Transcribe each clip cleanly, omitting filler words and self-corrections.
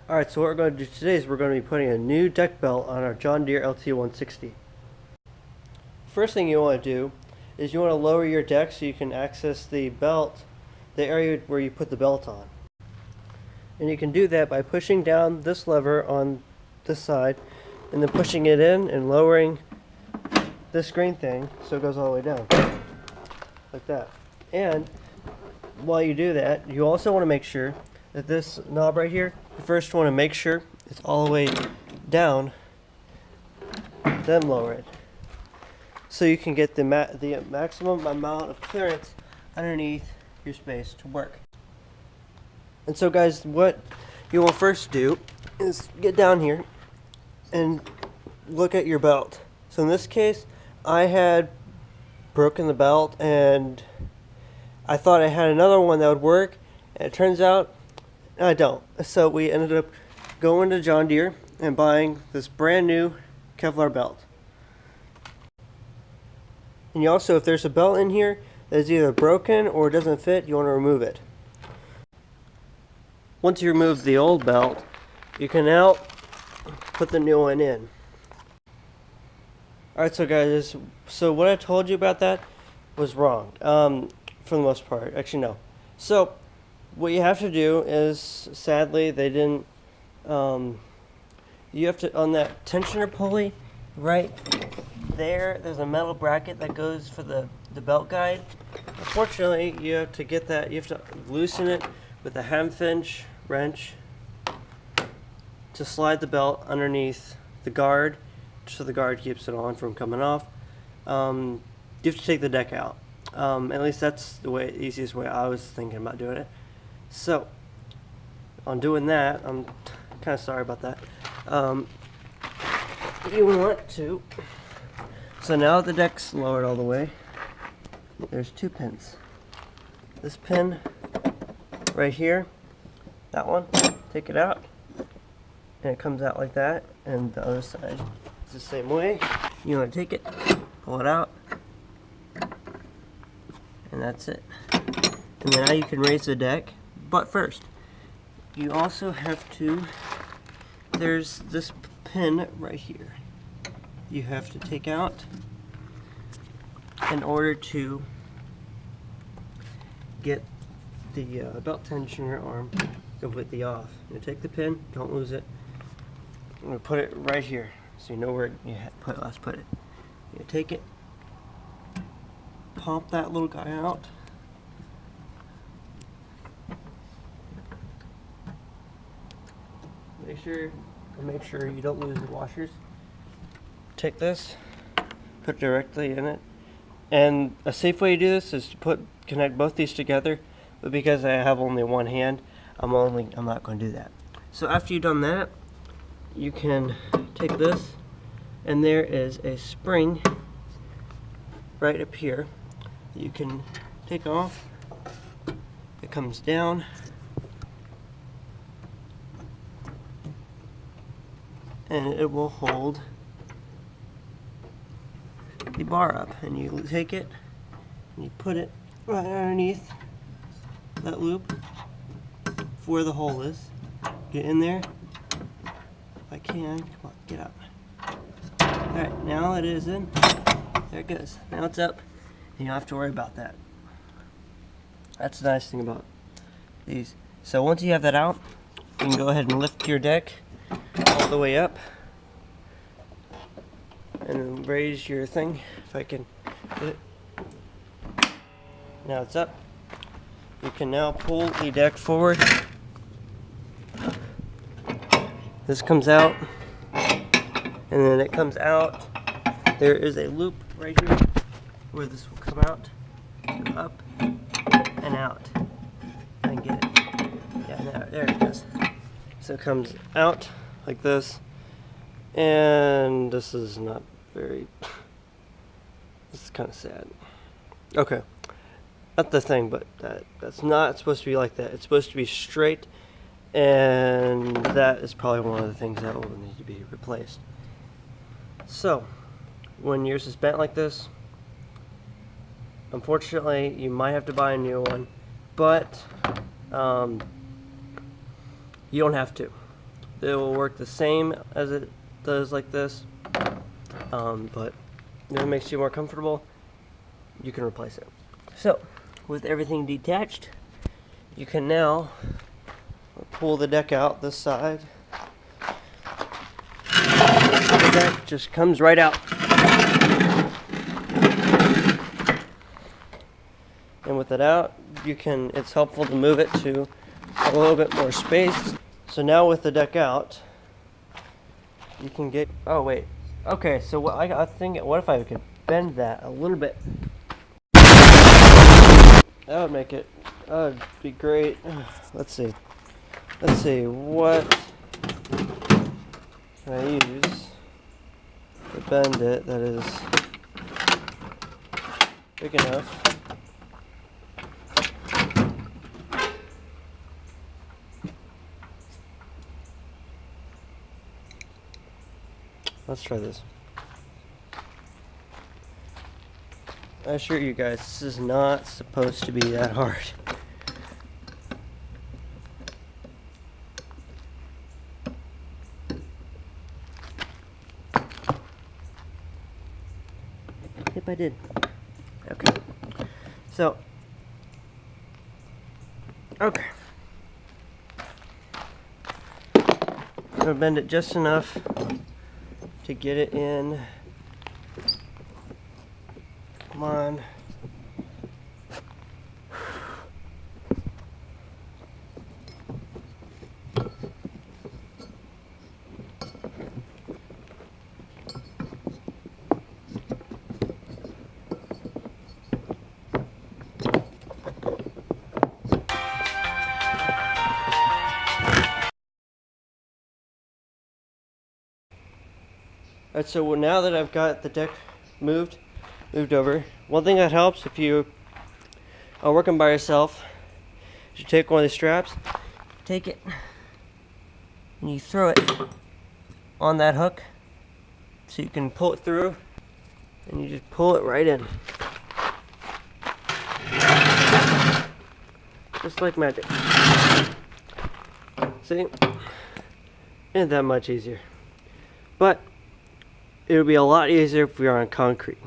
Alright, so what we're going to do today is we're going to be putting a new deck belt on our John Deere LT160. First thing you want to do is you want to lower your deck so you can access the belt, the area where you put the belt on. And you can do that by pushing down this lever on this side and then pushing it in and lowering this green thing so it goes all the way down. Like that. And while you do that, you also want to make sure that this knob right here, you first want to make sure it's all the way down, then lower it, so you can get the maximum amount of clearance underneath your space to work. And so guys, what you will first do is get down here and look at your belt. So in this case, I had broken the belt and I thought I had another one that would work, and it turns out I don't. So we ended up going to John Deere and buying this brand new Kevlar belt. And you also, if there's a belt in here that is either broken or doesn't fit, you want to remove it. Once you remove the old belt, you can now put the new one in. Alright, so guys, so what I told you about that was wrong, for the most part. Actually, no. So what you have to do is, sadly, they didn't, you have to, on that tensioner pulley, right there's a metal bracket that goes for the belt guide. Unfortunately, you have to get that, you have to loosen it with a half-inch wrench to slide the belt underneath the guard, so the guard keeps it on from coming off. You have to take the deck out. At least that's the easiest way I was thinking about doing it. So, on doing that, I'm kind of sorry about that. You want to, so now the deck's lowered all the way, there's two pins. This pin right here, that one, take it out, and it comes out like that, and the other side is the same way. You want to take it, pull it out, and that's it. And then now you can raise the deck. But first, you also have to, there's this pin right here you have to take out in order to get the belt tensioner arm completely off. You take the pin, don't lose it. I'm going to put it right here so you know where you last put it. You take it, pop that little guy out. Make sure you don't lose the washers. Take this, put it directly in it, and a safe way to do this is to connect both these together. But because I have only one hand, I'm not going to do that. So after you've done that, you can take this, and there is a spring right up here. You can take off. It comes down. And it will hold the bar up, and you take it and you put it right underneath that loop where the hole is. Get in there if I can. Come on, get up. Alright, now it is in. There it goes. Now it's up, and you don't have to worry about that. That's the nice thing about these. So once you have that out, you can go ahead and lift your deck all the way up and then raise your thing, if I can get it. Now it's up. You can now pull the deck forward. This comes out, and then it comes out. There is a loop right here where this will come out, up and out. I can get it. Yeah, there it goes. So it comes out like this, and this is not very, this is kind of sad. Okay, not the thing, but that's not supposed to be like that. It's supposed to be straight, and that is probably one of the things that will need to be replaced. So when yours is bent like this, unfortunately you might have to buy a new one, but you don't have to. it will work the same as it does like this, but if it makes you more comfortable, you can replace it. So with everything detached, you can now pull the deck out this side. The deck just comes right out. And with it out, it's helpful to move it to a little bit more space. So now with the deck out, you can get, oh wait, okay, so what if I could bend that a little bit? That would be great. Let's see, what can I use to bend it that is big enough? Let's try this. I assure you guys, this is not supposed to be that hard. Yep, I did. Okay. So, okay. I'm gonna bend it just enough to get it in. Come on. Alright, so now that I've got the deck moved over, one thing that helps if you are working by yourself is you take one of these straps, take it, and you throw it on that hook so you can pull it through, and you just pull it right in. Just like magic. See? Isn't that much easier? But it would be a lot easier if we were on concrete.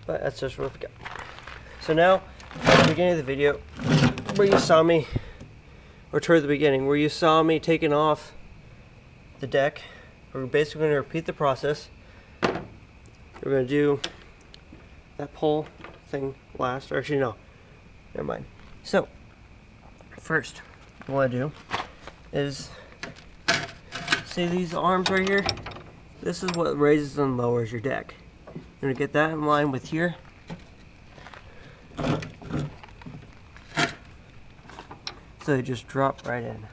But that's just what we've got. So now, at the beginning of the video, where you saw me, or toward the beginning, where you saw me taking off the deck, we're basically going to repeat the process. We're going to do that pole thing last, or actually no, never mind. So, first, what I want to do is, see these arms right here? This is what raises and lowers your deck. You're going to get that in line with here. So they just drop right in.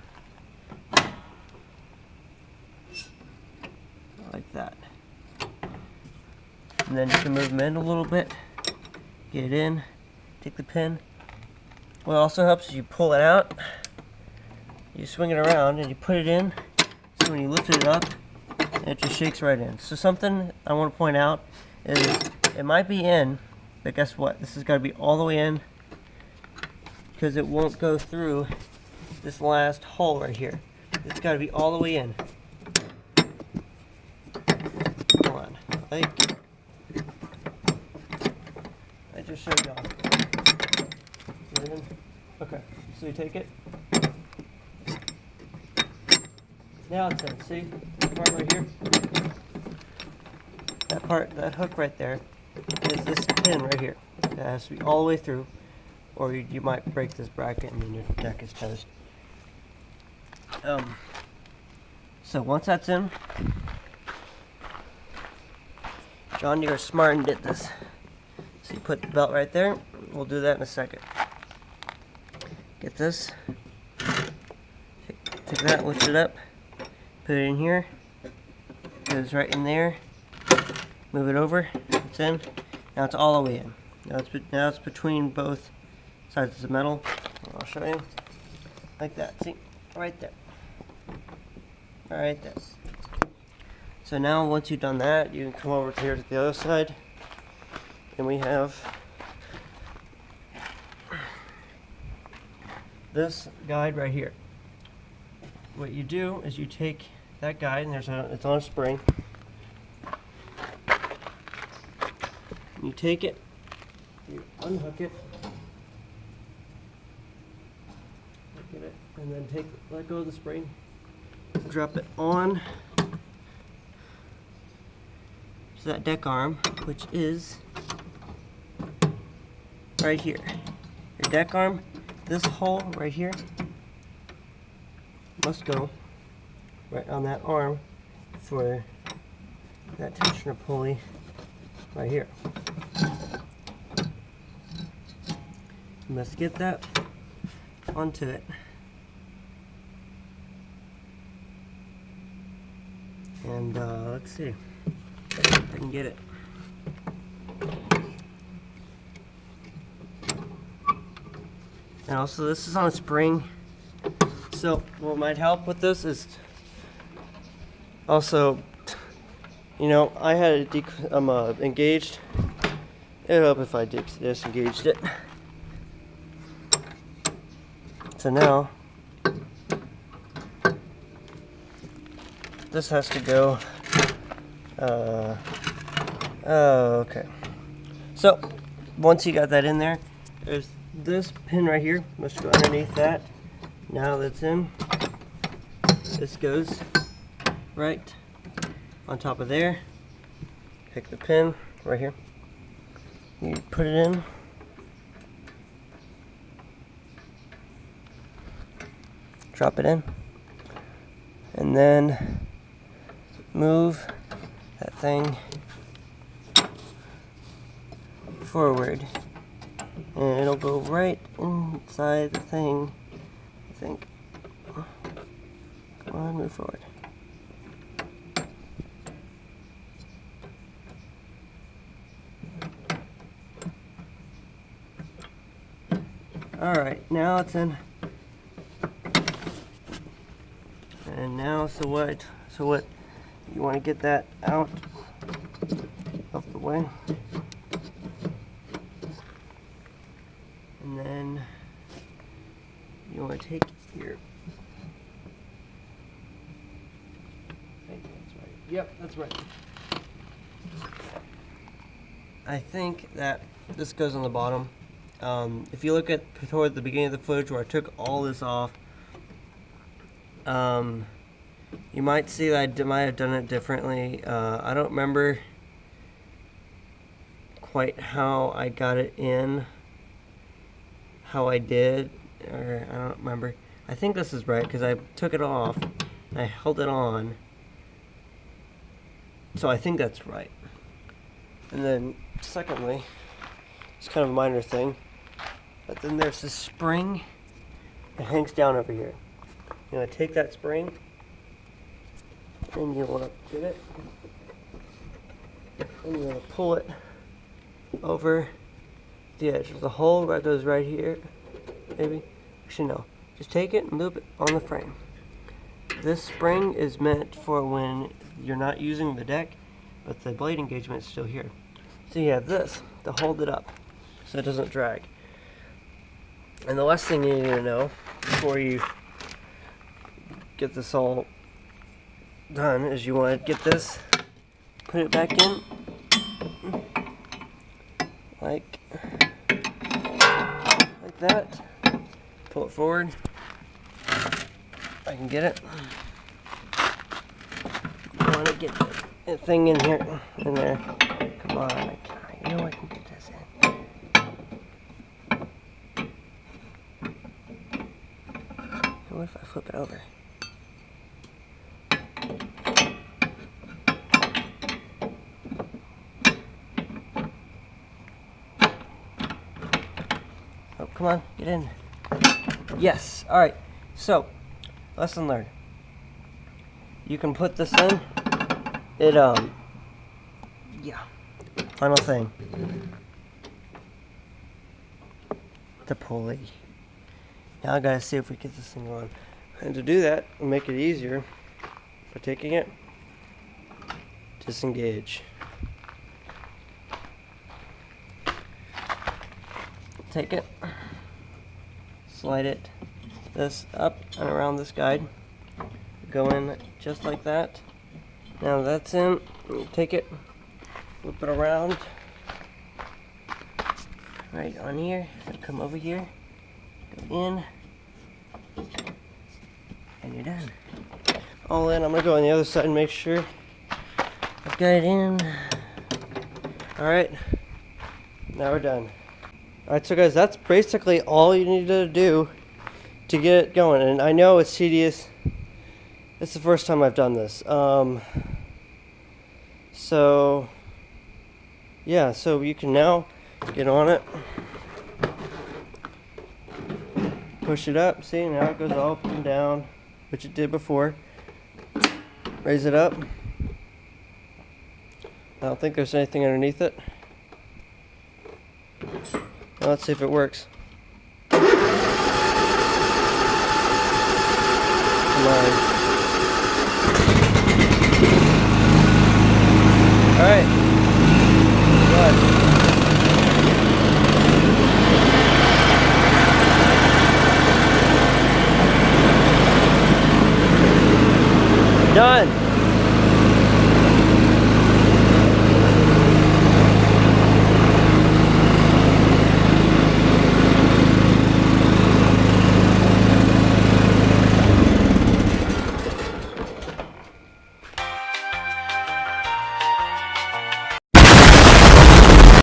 Like that. And then you can move them in a little bit. Get it in. Take the pin. What also helps is you pull it out. You swing it around and you put it in. So when you lift it up, it just shakes right in. So something I want to point out is it might be in, but guess what? This has got to be all the way in because it won't go through this last hole right here. It's got to be all the way in. Come on. I just showed y'all. Okay, so you take it. Now it's in. See? That part right here? That part, that hook right there, is this pin right here. That has to be all the way through, or you might break this bracket and then your deck is toast. So once that's in, John Deere smart and did this. So you put the belt right there. We'll do that in a second. Get this. Take that, lift it up. Put it in here. Goes right in there. Move it over. It's in. Now it's all the way in. Now it's between both sides of the metal. I'll show you. Like that. See? Right there. Right there. So now once you've done that, you can come over here to the other side. And we have this guide right here. what you do is you take that guide, and it's on a spring. You take it, you unhook it, look at it, and then let go of the spring, drop it on to that deck arm, which is right here. Your deck arm, this hole right here, must go right on that arm for that tensioner pulley right here. You must get that onto it. And let's see if I can get it. And also, this is on a spring. So what might help with this is also, you know, I had I'm engaged. It'd help if I disengaged it. So now this has to go. Okay. So once you got that in there, there's this pin right here. Must go underneath that. Now that's in, this goes right on top of there. Pick the pin right here. You put it in. Drop it in. And then move that thing forward. And it'll go right inside the thing. I think. Come on, move forward. Alright, now it's in. And now, so what you want to get that out of the way. And then you want to take your, I think that's right. Yep, that's right. I think that this goes on the bottom. If you look at toward the beginning of the footage where I took all this off, you might see that I might have done it differently. I don't remember quite how I got it in, how I did, or I don't remember. I think this is right because I took it off and I held it on, so I think that's right. And then secondly, it's kind of a minor thing, but then there's this spring that hangs down over here. You want to take that spring and you want to get it and you want to pull it over the edge. There's a hole that goes right here, maybe. Actually, no. Just take it and loop it on the frame. This spring is meant for when you're not using the deck, but the blade engagement is still here. So you have this to hold it up so it doesn't drag. And the last thing you need to know before you get this all done is you want to get this, put it back in like that, pull it forward. I can get it. You want to get the thing in here, in there. Come on, you know I can get this in. What if I flip it over? Oh, come on, get in. Yes, alright. So, lesson learned. You can put this in. Yeah. Final thing. The pulley. Now I gotta see if we get this thing on. And to do that, we'll make it easier by taking it, disengage. Take it, slide it this up and around this guide, Go in just like that. Now that's in. Take it, flip it around. Right on here. Come over here. Go in. And you're done. All in. I'm gonna go on the other side and make sure I've got it in. Alright. Now we're done. Alright, so guys, that's basically all you need to do to get it going. And I know it's tedious. It's the first time I've done this. So yeah, so you can now get on it. Push it up. See, now it goes up and down, which it did before. Raise it up. I don't think there's anything underneath it. Now let's see if it works. Come on. Alright. Good. Done.